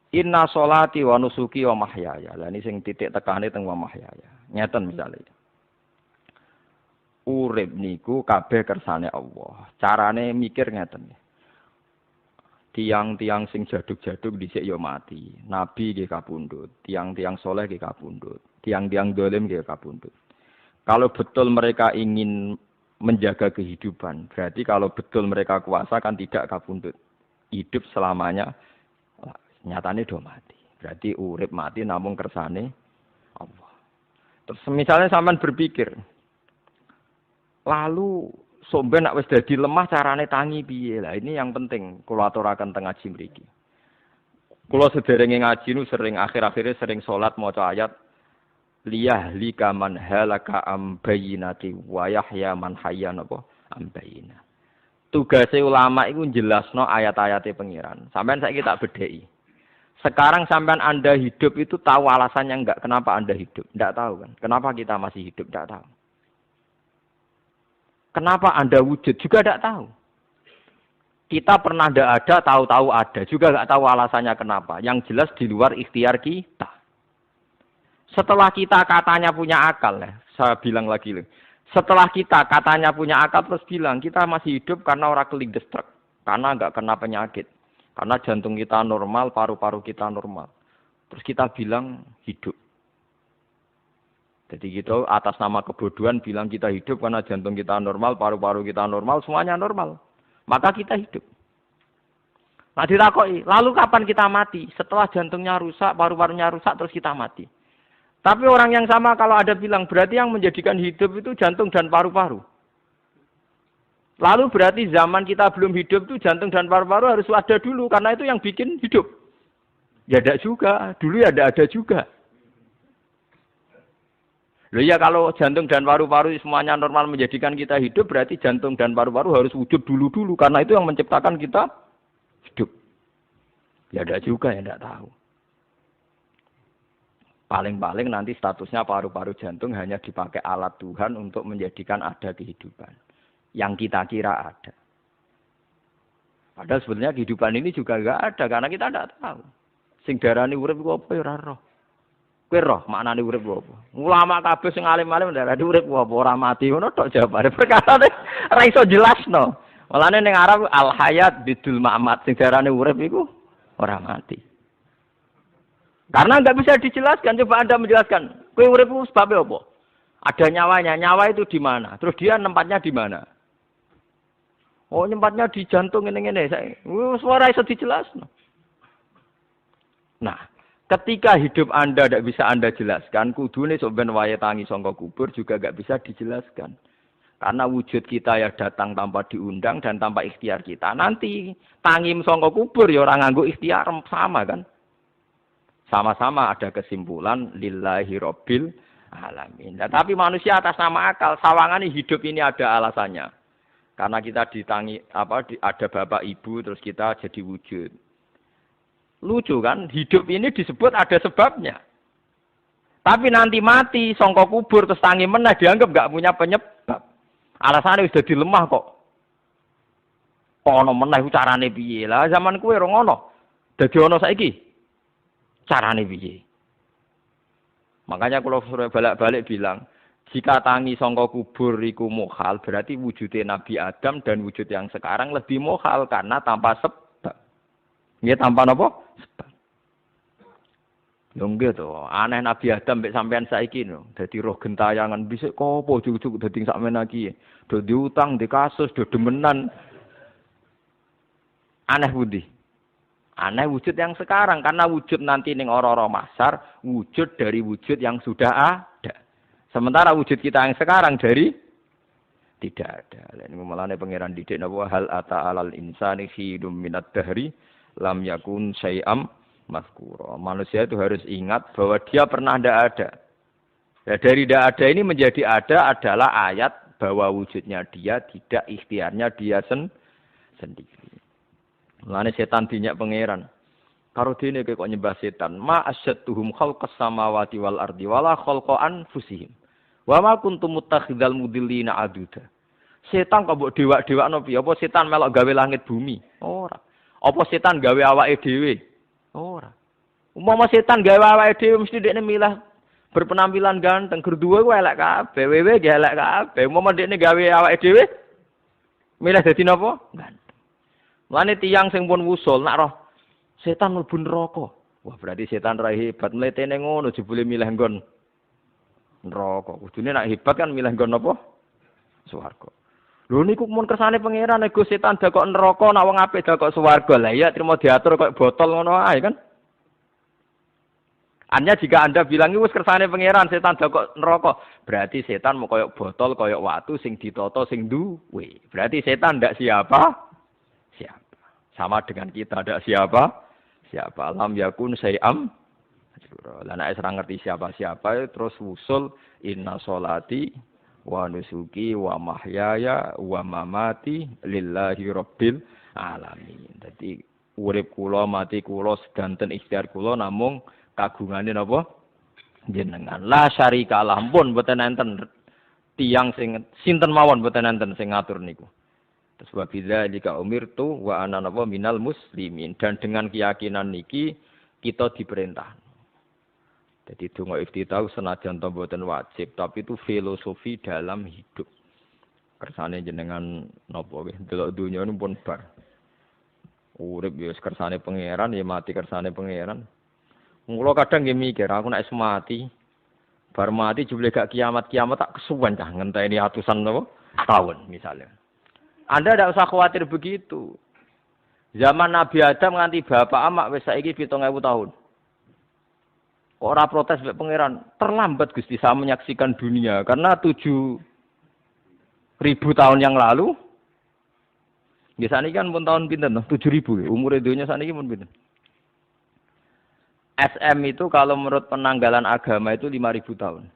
Inna sholati wa nusuki wa mahyaya. Lah ini sing titik tekane teng wa mahyaya. Ngeten misale. Urip niku kabeh kersane Allah. Carane mikir ngeten. Tiang-tiang sing jaduk-jaduk dhisik ya mati. Nabi nggih kapundhut, tiang-tiang soleh nggih kapundhut, tiang-tiang dolim nggih kapundhut. Kalau betul mereka ingin menjaga kehidupan, berarti kalau betul mereka kuasa kan tidak kapundhut. Hidup selamanya nyatane do mati. Berarti urip mati namung kersane Allah. Terus misalnya sampean berpikir, lalu somben nek wis dadi lemah carane tangi piye? Lah ini yang penting kula aturaken teng ngaji mriki. Kula sederenge ngaji nu sering akhir-akhire sering salat maca ayat liyahlika man halaka am bayyinati wa yahya man hayya napa am bayyina. Tugase ulama iku jelasno ayat-ayate pengiran. Sampeyan saiki tak bedheki. Sekarang sampean Anda hidup itu tahu alasannya enggak? Kenapa Anda hidup? Enggak tahu kan? Kenapa kita masih hidup? Enggak tahu. Kenapa Anda wujud? Juga enggak tahu. Kita pernah enggak ada, tahu-tahu ada. Juga enggak tahu alasannya kenapa. Yang jelas di luar ikhtiar kita. Setelah kita katanya punya akal, ya, saya bilang lagi. Setelah kita katanya punya akal terus bilang, kita masih hidup karena orang kelindes truk. Karena enggak kena penyakit. Karena jantung kita normal, paru-paru kita normal. Terus kita bilang hidup. Jadi kita atas nama kebodohan bilang kita hidup karena jantung kita normal, paru-paru kita normal, semuanya normal. Maka kita hidup. Nah ditakoki, lalu kapan kita mati? Setelah jantungnya rusak, paru-parunya rusak, terus kita mati. Tapi orang yang sama kalau ada bilang, berarti yang menjadikan hidup itu jantung dan paru-paru. Lalu berarti zaman kita belum hidup itu jantung dan paru-paru harus ada dulu, karena itu yang bikin hidup. Ya tidak juga, dulu ya tidak ada juga. Loh ya kalau jantung dan paru-paru semuanya normal menjadikan kita hidup, berarti jantung dan paru-paru harus wujud dulu-dulu, karena itu yang menciptakan kita hidup. Ya tidak juga, ya tidak tahu. Paling-paling nanti statusnya paru-paru jantung hanya dipakai alat Tuhan untuk menjadikan ada kehidupan. Yang kita kira ada. Padahal sebenarnya kehidupan ini juga enggak ada, karena kita tidak tahu. Sing darani urip ku apa ya ora roh. Kowe roh maknane urip ku apa? Ulama kabeh sing alim-alim darani urip ku apa? Ora mati ngono tok jawabane. Perkarane ora iso jelasno. Mulane ning Arab al hayat bidul ma'mat, sing darani urip iku ora mati. Karena enggak bisa dijelaskan, coba Anda menjelaskan. Kowe urip ku sebab apa? Ada nyawanya, nyawa itu di mana? Terus dia nempatnya di mana? Oh, nyempatnya di jantung ini. Suara iso dijelasno. Nah, ketika hidup Anda tidak bisa Anda jelaskan, kudune sok ben wae tangi sangka kubur juga enggak bisa dijelaskan. Karena wujud kita ya datang tanpa diundang dan tanpa ikhtiar kita. Nanti tangi sangka kubur ya ora nganggo ikhtiar sama kan? Sama-sama ada kesimpulan lillahi rabbil alamin. Nah, tapi manusia atas nama akal, sawangane hidup ini ada alasannya. Karena kita ada bapak ibu terus kita jadi wujud. Lucu kan? Hidup ini disebut ada sebabnya. Tapi nanti mati, sangka kubur terus tangi meneh dianggap enggak punya penyebab. Alasannya wis dadi lemah kok. Ono meneh carane piye? Lah zaman kuwe ora ngono. Dadi ono saiki. Carane piye? Makanya kalau balik-balik bilang, jika tangi sangka kubur iku mukhal, berarti wujudnya Nabi Adam dan wujud yang sekarang lebih mukhal karena tanpa sebab. Nggih tanpa napa? Sebab. Lho nggih to, aneh Nabi Adam mek sampean saiki lho, dadi roh gentayangan bisa kopo juk-juk dadi sakmen iki. Do diutang, di kasus, do demenan. Aneh budi. Aneh wujud yang sekarang, karena wujud nanti ning ora-ora mahsyar, wujud dari wujud yang sudah ada. Sementara wujud kita yang sekarang dari tidak ada. Ini mulane pangeran didik napa hal ata alal insani hidum minad dahri lam yakun syai'am mazkura. Manusia itu harus ingat bahwa dia pernah tidak ada. Ya, dari tidak ada ini menjadi ada adalah ayat bahwa wujudnya dia tidak ikhtiarnya dia sendiri. Mulane setan dinyak pangeran. Karo dene kok nyembah setan, ma asyadduhum khalqas samawati wal ardi wala khalqa anfusihim. Wa ma kuntum muttakhidal mudillina aduda. Setan kok mbok dewa-dewakno piye? Apa setan melok gawe langit bumi? Ora. Apa setan gawe awake dhewe? Ora. Umpama setan gawe awake dhewe mesti dekne milah berpenampilan ganteng, gerduwe ku elek kabeh, wewe ge elek kabeh. Umpama dekne gawe awake dhewe milah dadi napa? Ganteng. Lane tiyang sing pun wusul nak roh setan mlebu neraka. Wah, berarti setan ra hebat mletene ngono jebule milih nggon neraka. Kudune nak hebat kan milih nggon apa? Swarga. Lho niku mun kersane pangeran nego setan dakok neraka nak wong apik dakok swarga. Lah iya trimo diatur kok botol ngono ae kan. Hanya jika Anda bilang itu kersane pangeran setan dakok neraka, berarti setan mau koyok botol, koyok watu sing ditoto sing duwe. Berarti setan ndak siapa? Siapa. Sama dengan kita ndak siapa? Siapa. Lam yakun sayam. Lah nek ora ngerti siapa-siapa terus wusul inna sholati wa nusuki wa mahyaya wa mamati lillahi rabbil alamin. Dadi urip kula mati kula sedanten ikhtiar kula namung kagungane napa jenengan la syarika lah pun mboten enten tiyang sing sinten mawon mboten enten sing ngatur niku terus wa bidzalika umirtu wa ana napa minal muslimin dan dengan keyakinan niki kita diperintah. Jadi donga iftitah senajan to mboten wajib tapi itu filosofi dalam hidup kersane jenengan napa nggih delok donya pun bar urip ya kersane pangeran ya mati kersane pangeran. Mula kadang nggih mikir, aku nek mati, bar mati jebule gak kiamat-kiamat tak kesuwen cah ngenteni atusan tahun misalnya. Anda tidak usah khawatir begitu. Zaman Nabi Adam nganti bapak amak wis saiki 7.000 tahun. Kok ora protes mek pangeran? Terlambat Gusti saya menyaksikan dunia karena 7.000 tahun yang lalu. Nggih saniki kan pun tahun pinten to? 7.000. Umure donya saniki pun pinten? SM itu kalau menurut penanggalan agama itu 5.000 tahun.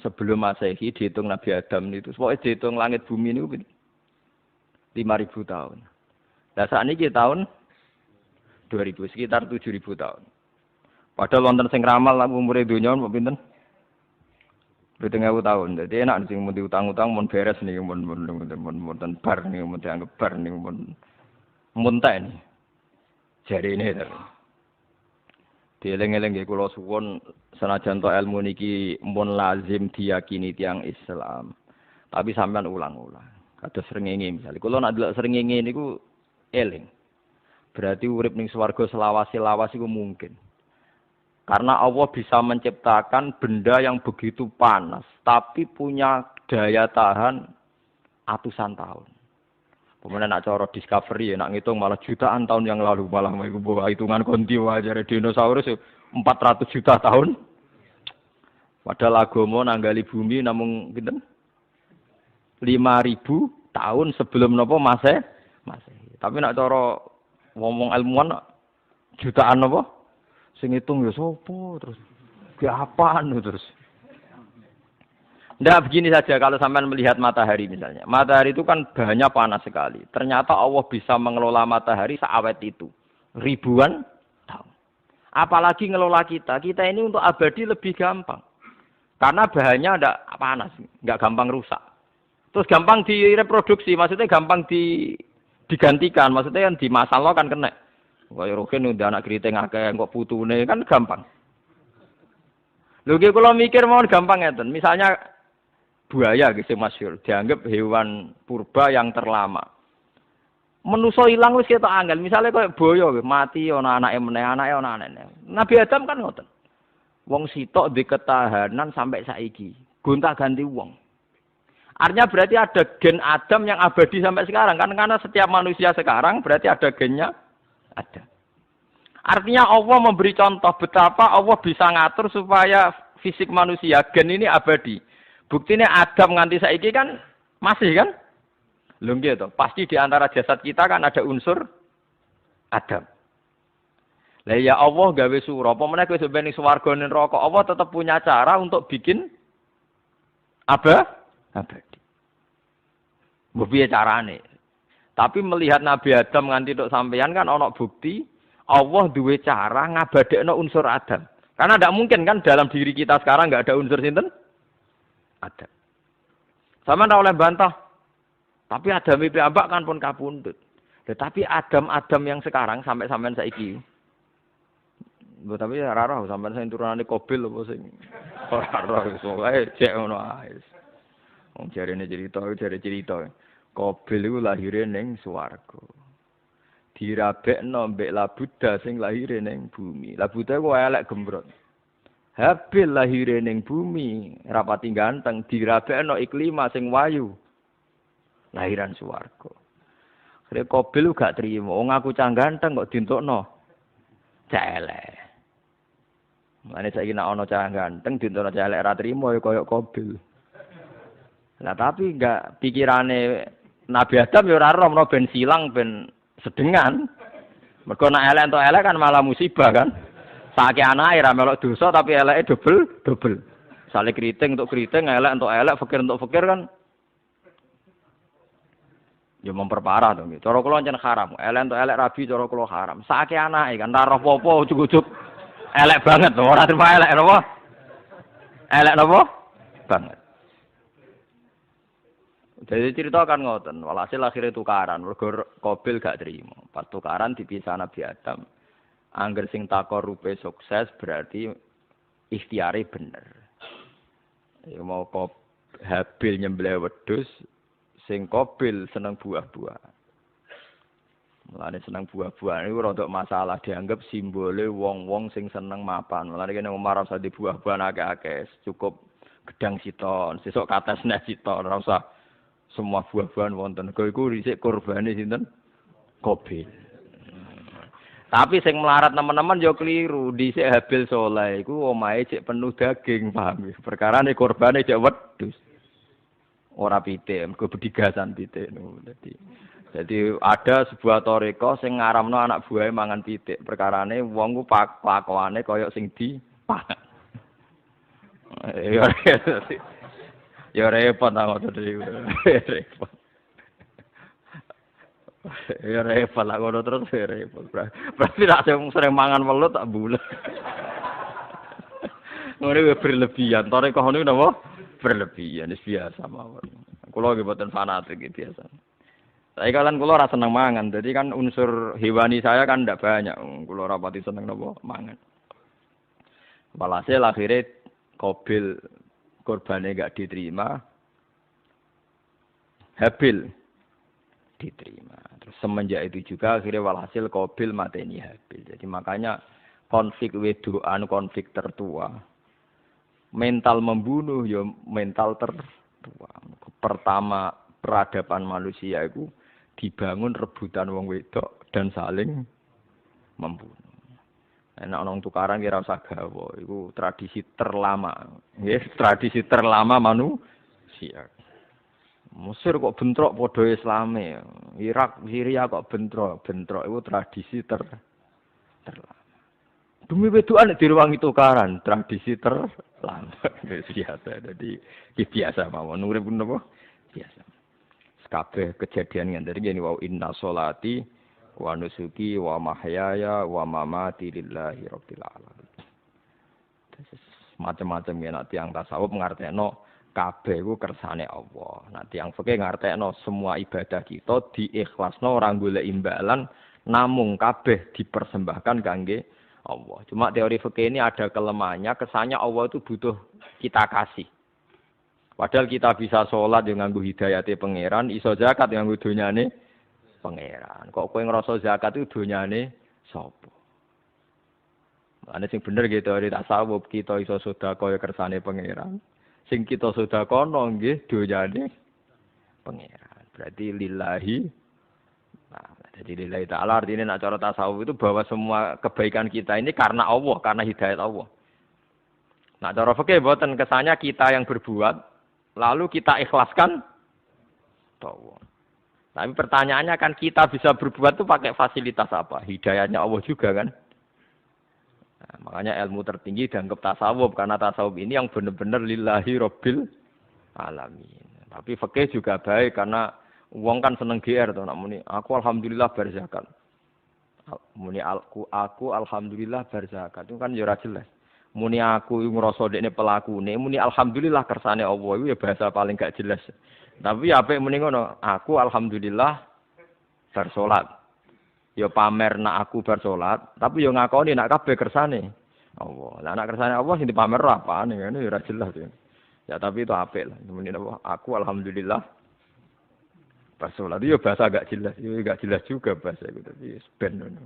Sebelum Masehi dihitung Nabi Adam itu. Pokoknya dihitung langit bumi itu 5.000 tahun. Nah saat ini tahun 2000, sekitar 7.000 tahun. Padahal wonten sing ramal umure donya mau pinten? 7.000 tahun. Jadi enak sing mun diutang-utang mun beres nih mun bar nih mun dianggap bar nih mun munten. Jare ini tapi dieling-eling nggih kula suwun senajan to ilmu niki mun lazim diyakini tiyang Islam. Tapi sampean ulang-ulang. Kados srengenge misale kula nak delok srengenge niku eling. Berarti urip ning swarga selawas-lawas iku mungkin. Karena Allah bisa menciptakan benda yang begitu panas tapi punya daya tahan atusan tahun. Kemudian nak cara discovery nak ngitung malah jutaan tahun yang lalu malah bawa hitungan konti wajar dinosaurus 400 juta tahun. Padahal agama nanggali bumi namung pinten? 5.000 tahun sebelum napa Masehi. Tapi nak cara ngomong ilmuwan jutaan napa? Sing ngitung ya sapa terus ki apaan terus. Ndak begini saja kalau sampean melihat matahari misalnya. Matahari itu kan bahannya panas sekali. Ternyata Allah bisa mengelola matahari seawet itu. Ribuan tahun. Apalagi ngelola kita. Kita ini untuk abadi lebih gampang. Karena bahannya ndak panas. Nggak gampang rusak. Terus gampang direproduksi. Maksudnya gampang digantikan. Maksudnya kan di masa lo kan kena. Kayak roken udah anak keriting akeh kok putune kan gampang. Lho ki kula mikir mawon gampang ngeten. Misalnya buaya gitu masyhur dianggap hewan purba yang terlama. Menuso ilang wis ketok angel. Misale koyo boyo mati ana anake meneh, anake ana anake. Nabi Adam kan ngoten. Wong sitok di ketahanan sampai saiki. Gonta-ganti wong. Artinya berarti ada gen Adam yang abadi sampai sekarang kan karena setiap manusia sekarang berarti ada gennya ada. Artinya Allah memberi contoh betapa Allah bisa ngatur supaya fisik manusia gen ini abadi. Buktinya Adam nganti saiki kan masih kan? Lho nggih to, pasti di antara jasad kita kan ada unsur Adam. Lah ya Allah gawe sura, apa meneh kowe sampeyan ning swarga ning neraka, Allah tetap punya cara untuk bikin abadi. Mbok piye carane? Tapi melihat Nabi Adam nganti tok sampeyan kan ana bukti Allah duwe cara ngabadekno unsur Adam. Karena tidak mungkin kan dalam diri kita sekarang nggak ada unsur sinten? Ada. Sama ndak oleh bantah. Tapi Adam itu ambak kan pun kapundhut. Tetapi Adam yang sekarang sampai sampean saiki Mbok tapi ora roh sampean sing turunane Qabil apa sing ora roh iso wae cek ngono ae. Wong jarene cerita, jare cerita. Qabil iku lahire ning swarga. Dirabekno mbek Labuda sing lahire ning bumi. Labuda ku elek gembrot. Habil lahire ning bumi, rapati ganteng, dirabekno iklima sing wayu. Lahiran swarga. Kare Qabil gak trimo, wong aku cah ganteng kok dientukno celek. Mane saiki nek ana cah ganteng dientukno celek ra trimo ya kaya Qabil. Lah tapi enggak pikirane Nabi Adam ya ora roh ben silang ben sedengan. Mergo nek elek entuk elek kan malah musibah kan. Saiki anake ra melok dosa tapi eleke dobel. Sale kriting untuk kriting, elek entuk elek, fakir untuk fakir kan ya memperparah to nggih. Cara kula ncen haram. Elek entuk elek rabi cara kula haram. Saiki anake kan ora roh apa ujug-ujug elek banget lho, ora terima elek napa? Elek napa? Banget. Jadi cerita kan ngoten, walhasil akhirnya tukaran, mergo Qabil gak terima. Pas tukaran dipisah Nabi Adam. Angger sing takorupe sukses berarti ikhtiare bener. Ya mau Habil nyembelih wedhus, sing Qabil seneng buah-buah. Mulane seneng buah-buah niku rada masalah dianggap simbole wong-wong sing seneng mapan. Mulane kene Umar ora usah di buah-buahan akeh-akeh, cukup gedang siton, sesuk kates nek siton, ora usah semua buah-buahan wonten. Iku risik kurbane sinten? Qabil. Tapi sing melarat teman-teman yo keliru. Dhisik Habil saleh iku omahe cek penuh daging, paham ya? Perkarane kurbane cek wedhus. Ora pitik, mergo bedigasan pitik niku. Jadi ada sebuah toreko sing ngaramno anak buahe mangan pitik. Perkarane wong ku pakwane kaya sing dipangan. Ya repot ta ngoten iki. Repot. Ya repot lah ngono terus repot. Berarti nek sering mangan welut tak bulet. Ngono berlebihan. Toreko niku napa? Berlebihan wis biasa mawon. Kula nggih boten fanatik iki biasa. Saya kalian kula ora seneng mangan. Jadi kan unsur hewani saya kan ndak banyak. Kula ora pati seneng napa mangan. Walhasil akhirnya Qabil korbannya enggak diterima. Habil diterima. Terus semenjak itu juga akhirnya walhasil Qabil mateni Habil. Jadi makanya konflik wedoan konflik tertua. Mental membunuh ya mental tertua. Pertama peradaban manusia itu dibangun rebutan wong wedok dan saling membunuh. Nek ana tukaran kira usah gawa, iku tradisi terlama. Nggih, tradisi terlama manusia. Mesir kok bentrok padha Islame. Irak, Syria kok bentrok iku tradisi terlama. Demi wedokan nek direwangi tukaran, tradisi terlama. Biasa. Jadi biasa mawon urip napa? Biasa. Kabeh kejadian ngene iki wa inna sholati wa nusuki wa mahyaya wa mamati lillahi rabbil alamin. Macam-macam ya nek tiyang tasawuf ngartekno kabeh iku kersane Allah. Nek tiyang fikih ngartekno semua ibadah kita diikhlasno ora golek imbalan namung kabeh dipersembahkan kangge Allah. Cuma teori fikih ini ada kelemahannya, kesannya Allah itu butuh kita kasih. Padahal kita bisa sholat dengan nganggo hidayate pangeran, iso zakat dengan nganggo donyane pangeran. Kok kowe ngrasa zakat itu donyane sapa? Ane sing bener gitu teori tasawuf kita iso sedekah kaya kersane pangeran. Sing kita sedekahno nggih donyane pangeran. Berarti lillahi. Nah, jadi lillahi ta'ala artinya nak cara tasawuf itu bahwa semua kebaikan kita ini karena Allah, karena hidayat Allah. Nah, cara fikih boten kesannya kita yang berbuat lalu kita ikhlaskan Allah. Tapi pertanyaannya kan kita bisa berbuat itu pakai fasilitas apa? Hidayahnya Allah juga kan? Nah, makanya ilmu tertinggi dianggap tasawuf karena tasawuf ini yang benar-benar lillahi rabbil alamin. Tapi fikih juga baik karena wong kan seneng GR to nak muni aku alhamdulillah bar zakat. Muni aku alhamdulillah bar zakat itu kan ya ora jelas. Muni aku ngrasa dekne pelakune, muni alhamdulillah kersane Allah iku ya bahasa paling gak jelas. Tapi apik muni ngono, aku alhamdulillah bar salat. Ya pamer nak aku bar salat, tapi ya ngakoni nak kabeh kersane Allah. Lah nak kersane Allah sing dipamer apane ngene ya ora jelas ya. Ya tapi itu apik lah. Kemudian apa? Aku alhamdulillah bar salat ya bahasa agak jelas. Ya agak jelas juga bahasa itu tapi ben ngono.